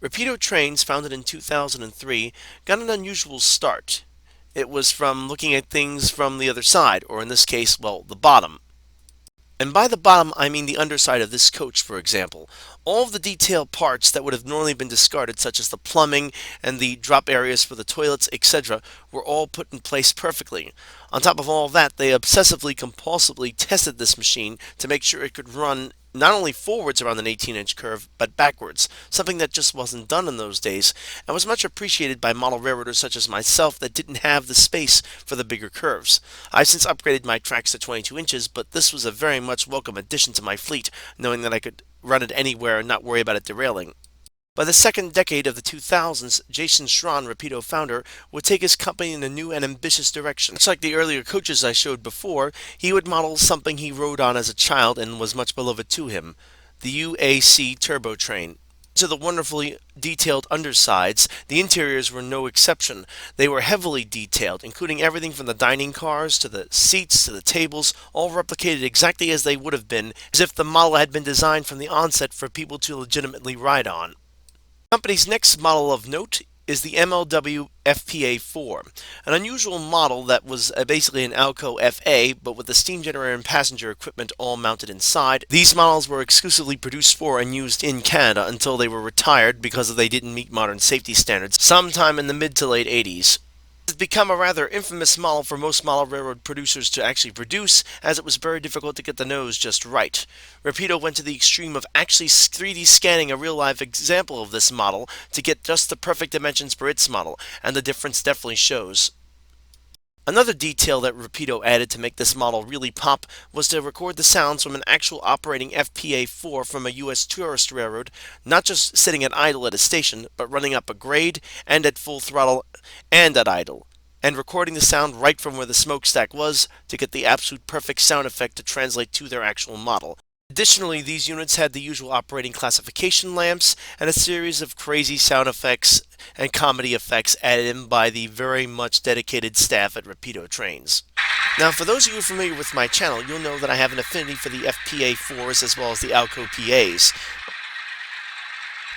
Rapido trains, founded in 2003, got an unusual start. It was from looking at things from the other side, or in this case, well, the bottom. And by the bottom, I mean the underside of this coach, for example. All of the detailed parts that would have normally been discarded, such as the plumbing and the drop areas for the toilets, etc., were all put in place perfectly. On top of all that, they obsessively, compulsively tested this machine to make sure it could run not only forwards around an 18-inch curve, but backwards, something that just wasn't done in those days, and was much appreciated by model railroaders such as myself that didn't have the space for the bigger curves. I've since upgraded my tracks to 22 inches, but this was a very much welcome addition to my fleet, knowing that I could run it anywhere and not worry about it derailing. By the second decade of the 2000s, Jason Schron, Rapido founder, would take his company in a new and ambitious direction. Much like the earlier coaches I showed before, he would model something he rode on as a child and was much beloved to him, the UAC turbo train. To the wonderfully detailed undersides, the interiors were no exception. They were heavily detailed, including everything from the dining cars to the seats to the tables, all replicated exactly as they would have been, as if the model had been designed from the onset for people to legitimately ride on. The company's next model of note is the MLW FPA-4, an unusual model that was basically an Alco FA, but with the steam generator and passenger equipment all mounted inside. These models were exclusively produced for and used in Canada until they were retired because they didn't meet modern safety standards sometime in the mid to late 80s. It has become a rather infamous model for most model railroad producers to actually produce, as it was very difficult to get the nose just right. Rapido went to the extreme of actually 3D scanning a real-life example of this model to get just the perfect dimensions for its model, and the difference definitely shows. Another detail that Rapido added to make this model really pop was to record the sounds from an actual operating FPA-4 from a US tourist railroad, not just sitting at idle at a station, but running up a grade and at full throttle and at idle, and recording the sound right from where the smokestack was to get the absolute perfect sound effect to translate to their actual model. Additionally, these units had the usual operating classification lamps and a series of crazy sound effects and comedy effects added in by the very much dedicated staff at Rapido Trains. Now, for those of you familiar with my channel, you'll know that I have an affinity for the FPA-4s as well as the Alco PAs.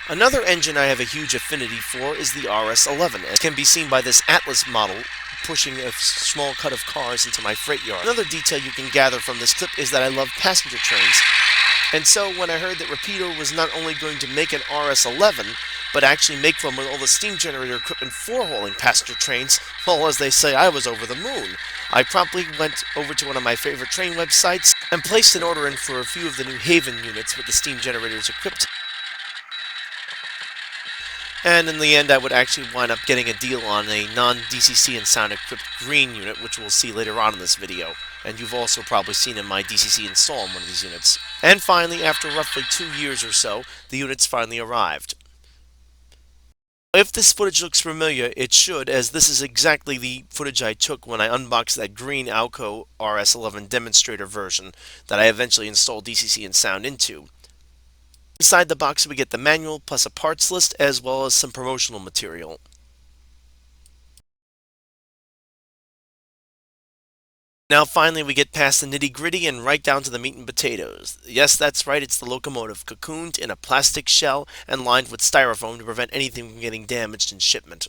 Another engine I have a huge affinity for is the RS-11, as can be seen by this Atlas model pushing a small cut of cars into my freight yard. Another detail you can gather from this clip is that I love passenger trains. And so when I heard that Rapido was not only going to make an RS-11, but actually make one with all the steam generator equipment for hauling passenger trains, well, as they say, I was over the moon. I promptly went over to one of my favorite train websites and placed an order in for a few of the New Haven units with the steam generators equipped. And in the end, I would actually wind up getting a deal on a non-DCC and sound-equipped green unit, which we'll see later on in this video. And you've also probably seen in my DCC install in one of these units. And finally, after roughly 2 years or so, the units finally arrived. If this footage looks familiar, it should, as this is exactly the footage I took when I unboxed that green Alco RS-11 demonstrator version that I eventually installed DCC and sound into. Inside the box we get the manual plus a parts list as well as some promotional material. Now finally we get past the nitty-gritty and right down to the meat and potatoes. Yes, that's right, it's the Locomotive, cocooned in a plastic shell and lined with styrofoam to prevent anything from getting damaged in shipment.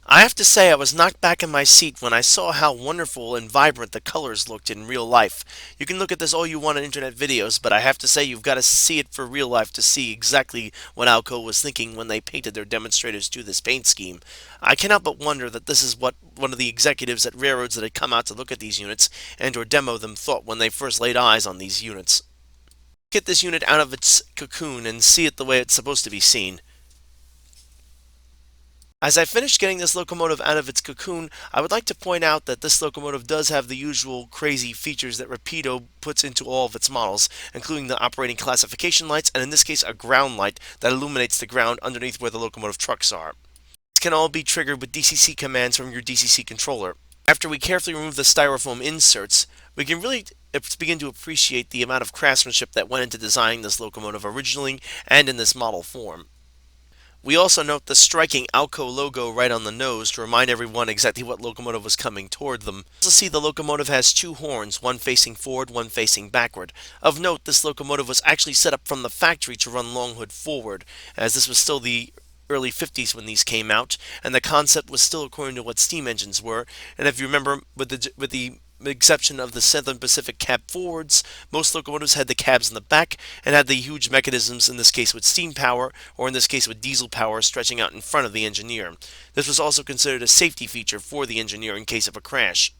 I have to say I was knocked back in my seat when I saw how wonderful and vibrant the colors looked in real life. You can look at this all you want in internet videos, but I have to say you've got to see it for real life to see exactly what Alco was thinking when they painted their demonstrators to this paint scheme. I cannot but wonder that this is what one of the executives at railroads that had come out to look at these units and or demo them thought when they first laid eyes on these units. Get this unit out of its cocoon and see it the way it's supposed to be seen. As I finish getting this locomotive out of its cocoon, I would like to point out that this locomotive does have the usual crazy features that Rapido puts into all of its models, including the operating classification lights, and in this case a ground light that illuminates the ground underneath where the locomotive trucks are. This can all be triggered with DCC commands from your DCC controller. After we carefully remove the styrofoam inserts, we can really begin to appreciate the amount of craftsmanship that went into designing this locomotive originally and in this model form. We also note the striking Alco logo right on the nose to remind everyone exactly what locomotive was coming toward them. Also see the locomotive has 2 horns, one facing forward, one facing backward. Of note, this locomotive was actually set up from the factory to run long hood forward, as this was still the early 50s when these came out, and the concept was still according to what steam engines were. And if you remember, with the exception of the Southern Pacific cab forwards, most locomotives had the cabs in the back and had the huge mechanisms, in this case with steam power, or in this case with diesel power, stretching out in front of the engineer. This was also considered a safety feature for the engineer in case of a crash.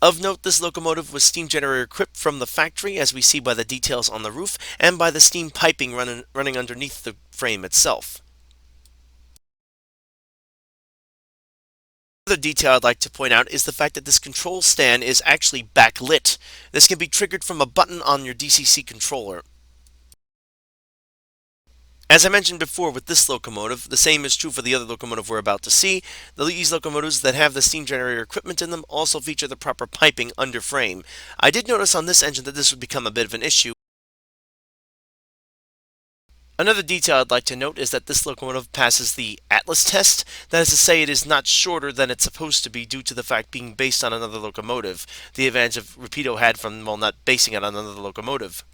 Of note, this locomotive was steam generator equipped from the factory, as we see by the details on the roof, and by the steam piping running underneath the frame itself. Another detail I'd like to point out is the fact that this control stand is actually backlit. This can be triggered from a button on your DCC controller. As I mentioned before with this locomotive, the same is true for the other locomotive we're about to see. These locomotives that have the steam generator equipment in them also feature the proper piping under frame. I did notice on this engine that this would become a bit of an issue. Another detail I'd like to note is that this locomotive passes the Atlas test. That is to say, it is not shorter than it's supposed to be due to the fact being based on another locomotive. The advantage of Rapido had from, well, not basing it on another locomotive.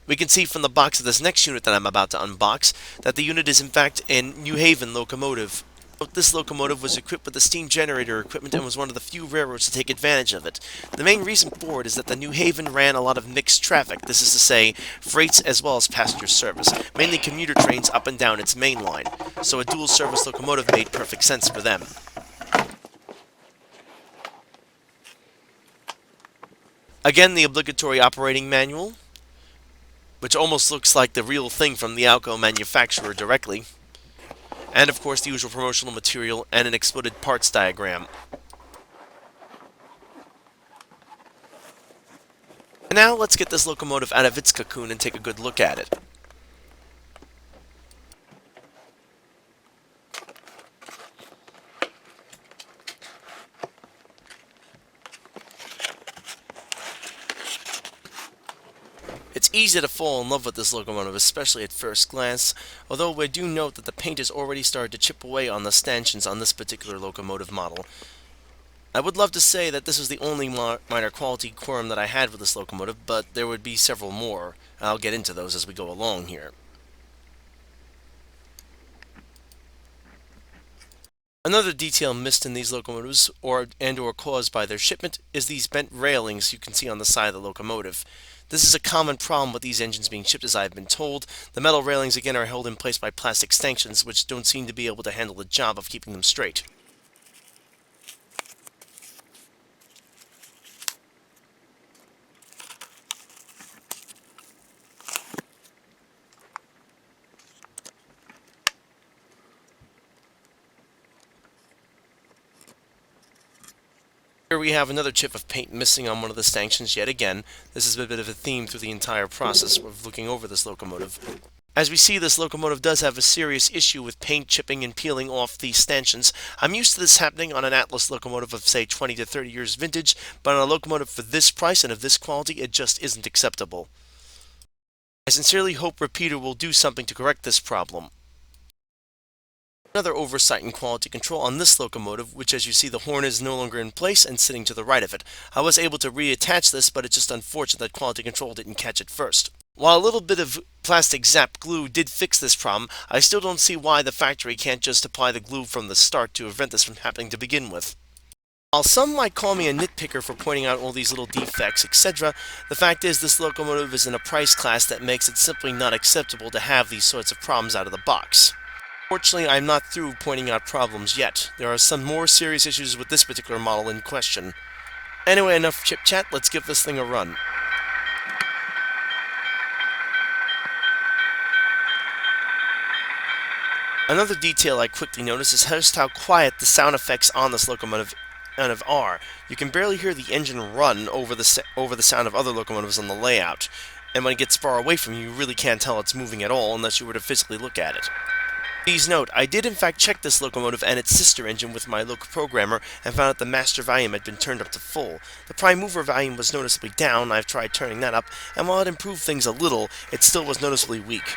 We can see from the box of this next unit that I'm about to unbox that the unit is in fact a New Haven locomotive. This locomotive was equipped with the steam generator equipment and was one of the few railroads to take advantage of it. The main reason for it is that the New Haven ran a lot of mixed traffic, this is to say, freights as well as passenger service, mainly commuter trains up and down its main line, so a dual service locomotive made perfect sense for them. Again, the obligatory operating manual, which almost looks like the real thing from the Alco manufacturer directly. And of course the usual promotional material and an exploded parts diagram. And now let's get this locomotive out of its cocoon and take a good look at it. It's easy to fall in love with this locomotive, especially at first glance, although I do note that the paint has already started to chip away on the stanchions on this particular locomotive model. I would love to say that this is the only minor quality quirm that I had with this locomotive, but there would be several more. I'll get into those as we go along here. Another detail missed in these locomotives, or caused by their shipment, is these bent railings you can see on the side of the locomotive. This is a common problem with these engines being shipped, as I have been told. The metal railings again are held in place by plastic stanchions, which don't seem to be able to handle the job of keeping them straight. Here we have another chip of paint missing on one of the stanchions yet again. This is a bit of a theme through the entire process of looking over this locomotive. As we see, this locomotive does have a serious issue with paint chipping and peeling off the stanchions. I'm used to this happening on an Atlas locomotive of, say, 20 to 30 years vintage, but on a locomotive for this price and of this quality, it just isn't acceptable. I sincerely hope Rapido will do something to correct this problem. Another oversight in quality control on this locomotive, which as you see the horn is no longer in place and sitting to the right of it. I was able to reattach this, but it's just unfortunate that quality control didn't catch it first. While a little bit of plastic zap glue did fix this problem, I still don't see why the factory can't just apply the glue from the start to prevent this from happening to begin with. While some might call me a nitpicker for pointing out all these little defects, etc., the fact is this locomotive is in a price class that makes it simply not acceptable to have these sorts of problems out of the box. Fortunately, I'm not through pointing out problems yet. There are some more serious issues with this particular model in question. Anyway, enough chit-chat, let's give this thing a run. Another detail I quickly noticed is just how quiet the sound effects on this locomotive are. You can barely hear the engine run over the sound of other locomotives on the layout, and when it gets far away from you, you really can't tell it's moving at all unless you were to physically look at it. Please note, I did in fact check this locomotive and its sister engine with my local programmer and found that the master volume had been turned up to full. The prime mover volume was noticeably down. I've tried turning that up, and while it improved things a little, it still was noticeably weak.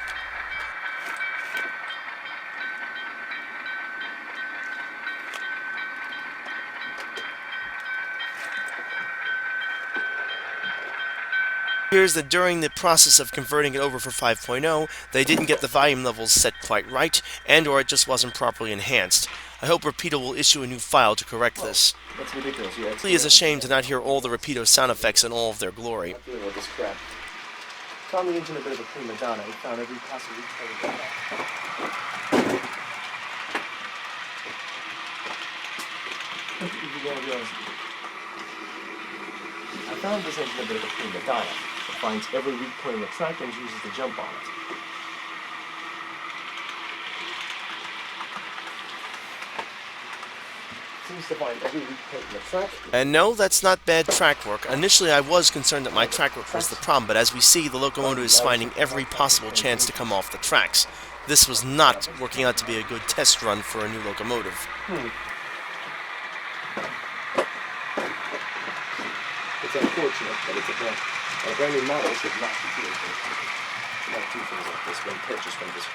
appears that during the process of converting it over for 5.0, they didn't get the volume levels set quite right, and or it just wasn't properly enhanced. I hope Rapido will issue a new file to correct this. That's ridiculous. It really is a shame to not hear all the Rapido sound effects in all of their glory. I'm dealing with this crap. Found the engine a bit of a prima donna. We found every possible retard. I found this engine a bit of a prima donna. It finds every weak point in the track and uses to jump on it. Seems to find every weak point in the track. And no, that's not bad track work. Initially, I was concerned that my track work was the problem, but as we see, the locomotive is finding every possible chance to come off the tracks. This was not working out to be a good test run for a new locomotive. It's unfortunate, but it's a brand new model should not be doing not do things like this when purchased from this.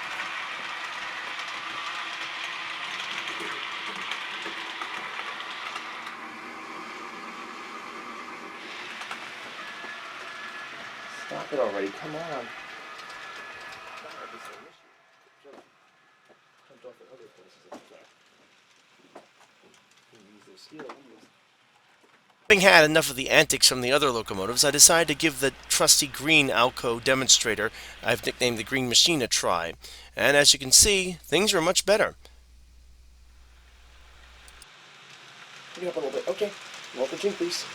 Stop it already, come on. Jumped off at other places like that. Use those steel wheels. Having had enough of the antics from the other locomotives, I decided to give the trusty green Alco demonstrator, I've nicknamed the Green Machine, a try. And as you can see, things are much better. Pick it up a little bit. Okay. Roll the jink, please.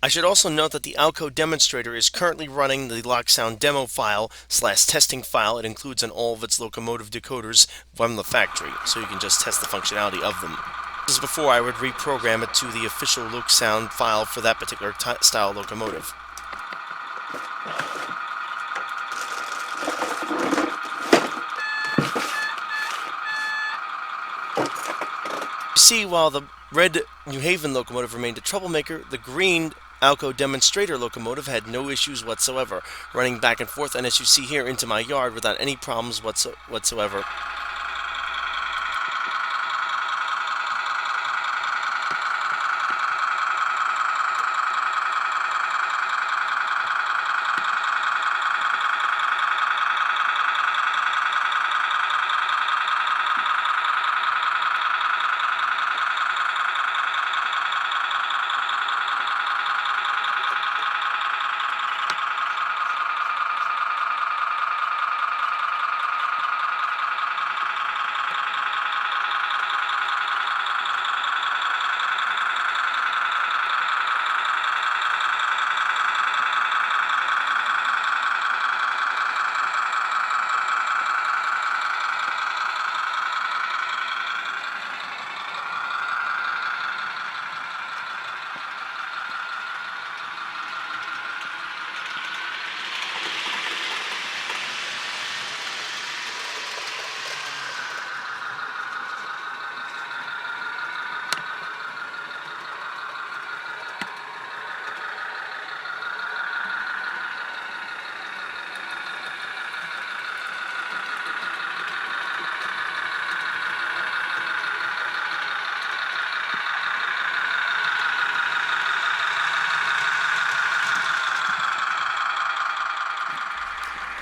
I should also note that the Alco demonstrator is currently running the Locksound demo file / testing file. It includes on all of its locomotive decoders from the factory, so you can just test the functionality of them. This is before I would reprogram it to the official Locksound file for that particular style locomotive. You see, while the red New Haven locomotive remained a troublemaker, the green Alco demonstrator locomotive had no issues whatsoever, running back and forth, and as you see here, into my yard without any problems whatsoever.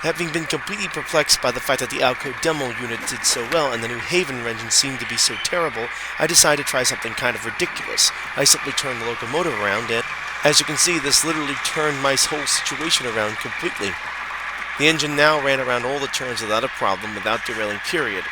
Having been completely perplexed by the fact that the Alco demo unit did so well and the New Haven engine seemed to be so terrible, I decided to try something kind of ridiculous. I simply turned the locomotive around, and as you can see, this literally turned my whole situation around completely. The engine now ran around all the turns without a problem, without derailing, period.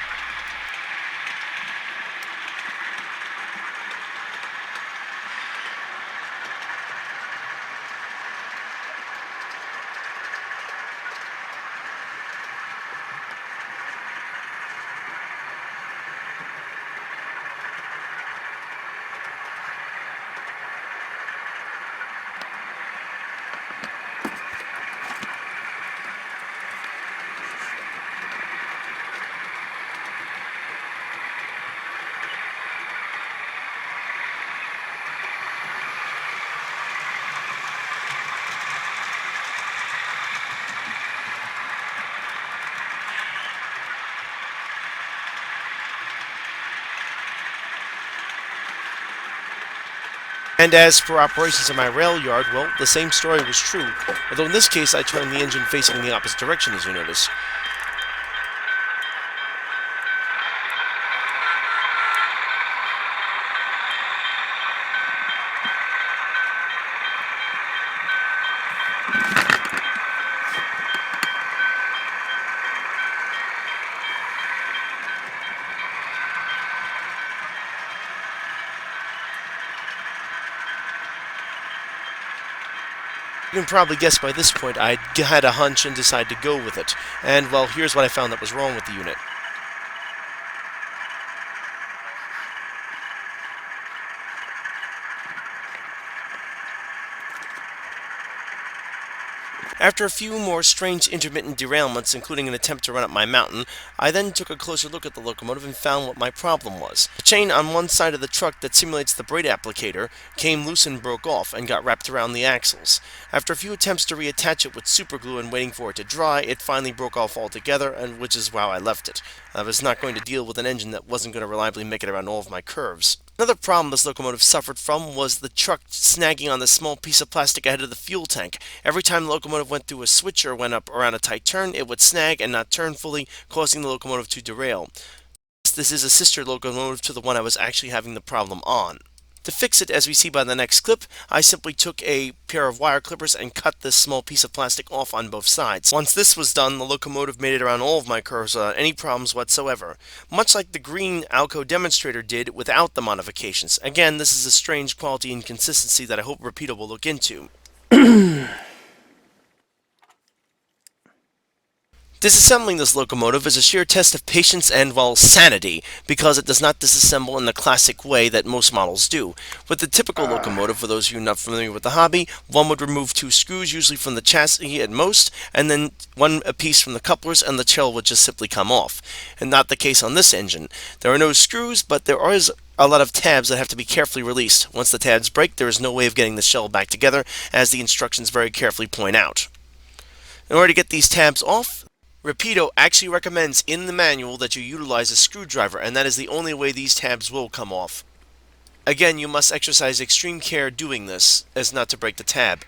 And as for operations in my rail yard, well, the same story was true, although in this case I turned the engine facing the opposite direction, as you notice. You can probably guess by this point I had a hunch and decided to go with it. And, well, here's what I found that was wrong with the unit. After a few more strange intermittent derailments, including an attempt to run up my mountain, I then took a closer look at the locomotive and found what my problem was. The chain on one side of the truck that simulates the brake applicator came loose and broke off and got wrapped around the axles. After a few attempts to reattach it with superglue and waiting for it to dry, it finally broke off altogether, and which is how I left it. I was not going to deal with an engine that wasn't going to reliably make it around all of my curves. Another problem this locomotive suffered from was the truck snagging on the small piece of plastic ahead of the fuel tank. Every time the locomotive went through a switch or went up around a tight turn, it would snag and not turn fully, causing the locomotive to derail. This is a sister locomotive to the one I was actually having the problem on. To fix it, as we see by the next clip, I simply took a pair of wire clippers and cut this small piece of plastic off on both sides. Once this was done, the locomotive made it around all of my curves without any problems whatsoever, much like the green Alco demonstrator did without the modifications. Again, this is a strange quality inconsistency that I hope Rapido will look into. Disassembling this locomotive is a sheer test of patience and, well, sanity, because it does not disassemble in the classic way that most models do. With the typical locomotive, for those of you not familiar with the hobby, one would remove 2 screws, usually from the chassis at most, and then one apiece from the couplers, and the shell would just simply come off. And not the case on this engine. There are no screws, but there is a lot of tabs that have to be carefully released. Once the tabs break, there is no way of getting the shell back together, as the instructions very carefully point out. In order to get these tabs off, Rapido actually recommends in the manual that you utilize a screwdriver, and that is the only way these tabs will come off. Again, you must exercise extreme care doing this, as not to break the tab.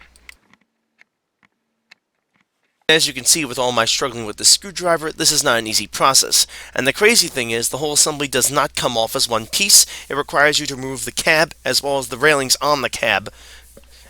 As you can see with all my struggling with the screwdriver, this is not an easy process. And the crazy thing is, the whole assembly does not come off as one piece. It requires you to remove the cab, as well as the railings on the cab,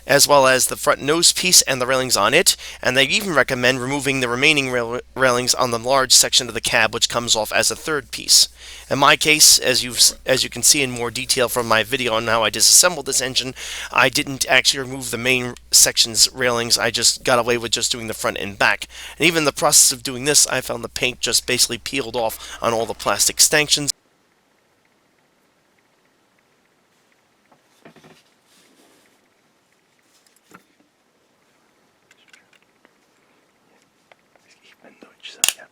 as well as the front nose piece and the railings on it, and they even recommend removing the remaining railings on the large section of the cab, which comes off as a third piece. In my case, as you can see in more detail from my video on how I disassembled this engine, I didn't actually remove the main section's railings. I just got away with just doing the front and back. And even in the process of doing this, I found the paint just basically peeled off on all the plastic stanchions.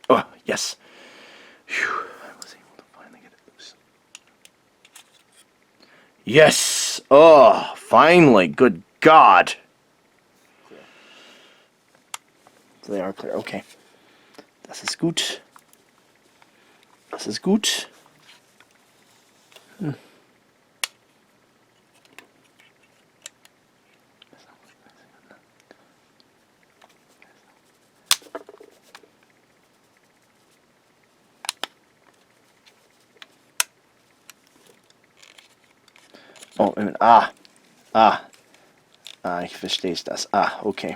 Oh, yes. Whew, I was able to finally get it loose. Yes! Oh, finally. Good God. So they are clear. Okay. Das ist gut. Das ist gut. Oh, ich verstehe das. Okay.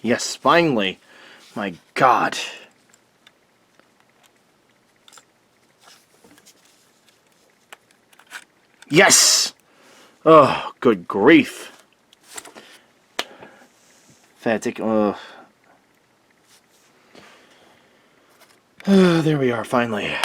Yes, finally. My God. Yes! Oh, good grief. Fertig. There we are, finally.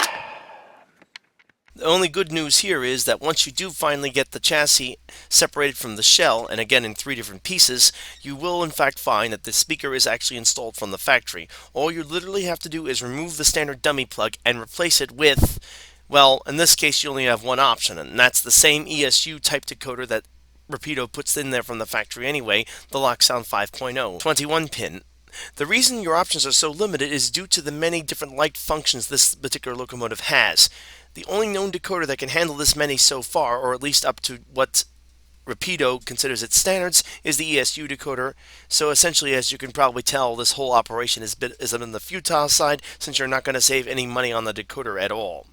The only good news here is that once you do finally get the chassis separated from the shell, and again in 3 different pieces, you will in fact find that the speaker is actually installed from the factory. All you literally have to do is remove the standard dummy plug and replace it with, well, in this case you only have one option, and that's the same ESU type decoder that Rapido puts in there from the factory anyway, the Locksound 5.0 21 pin. The reason your options are so limited is due to the many different light functions this particular locomotive has. The only known decoder that can handle this many so far, or at least up to what Rapido considers its standards, is the ESU decoder. So essentially, as you can probably tell, this whole operation is on the futile side, since you're not going to save any money on the decoder at all.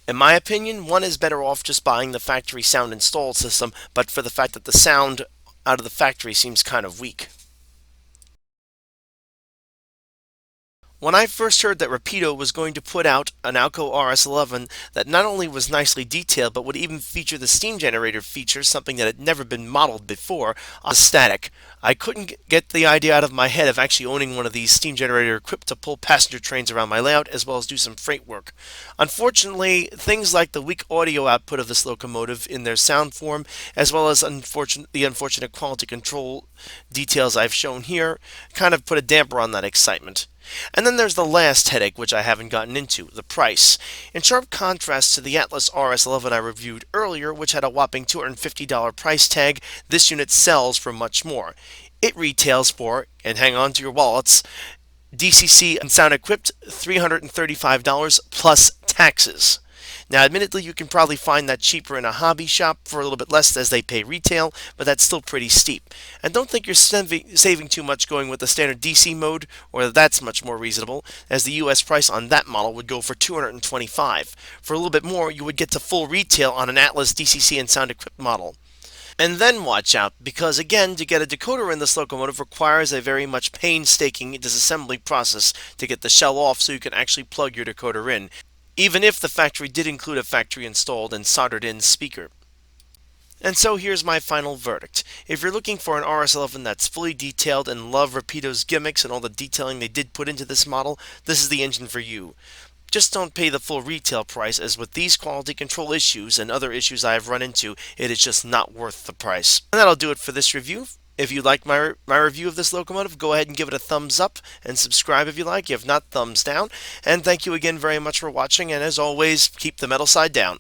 In my opinion, one is better off just buying the factory sound installed system, but for the fact that the sound out of the factory seems kind of weak. When I first heard that Rapido was going to put out an Alco RS11 that not only was nicely detailed, but would even feature the steam generator feature, something that had never been modeled before, on static, I couldn't get the idea out of my head of actually owning one of these steam generator equipped to pull passenger trains around my layout, as well as do some freight work. Unfortunately, things like the weak audio output of this locomotive in their sound form, as well as the unfortunate quality control details I've shown here, kind of put a damper on that excitement. And then there's the last headache, which I haven't gotten into, the price. In sharp contrast to the Atlas RS11 I reviewed earlier, which had a whopping $250 price tag, this unit sells for much more. It retails for, and hang on to your wallets, DCC and sound equipped $335 plus taxes. Now, admittedly, you can probably find that cheaper in a hobby shop for a little bit less as they pay retail, but that's still pretty steep. And don't think you're saving too much going with the standard DC mode, or that's much more reasonable, as the US price on that model would go for $225. For a little bit more, you would get to full retail on an Atlas DCC and sound equipped model. And then watch out, because again, to get a decoder in this locomotive requires a very much painstaking disassembly process to get the shell off so you can actually plug your decoder in, even if the factory did include a factory installed and soldered in speaker. And so here's my final verdict. If you're looking for an RS11 that's fully detailed and love Rapido's gimmicks and all the detailing they did put into this model, this is the engine for you. Just don't pay the full retail price, as with these quality control issues and other issues I've run into, it is just not worth the price. And that'll do it for this review. If you like my review of this locomotive, go ahead and give it a thumbs up and subscribe if you like. If not, thumbs down. And thank you again very much for watching, and as always, keep the metal side down.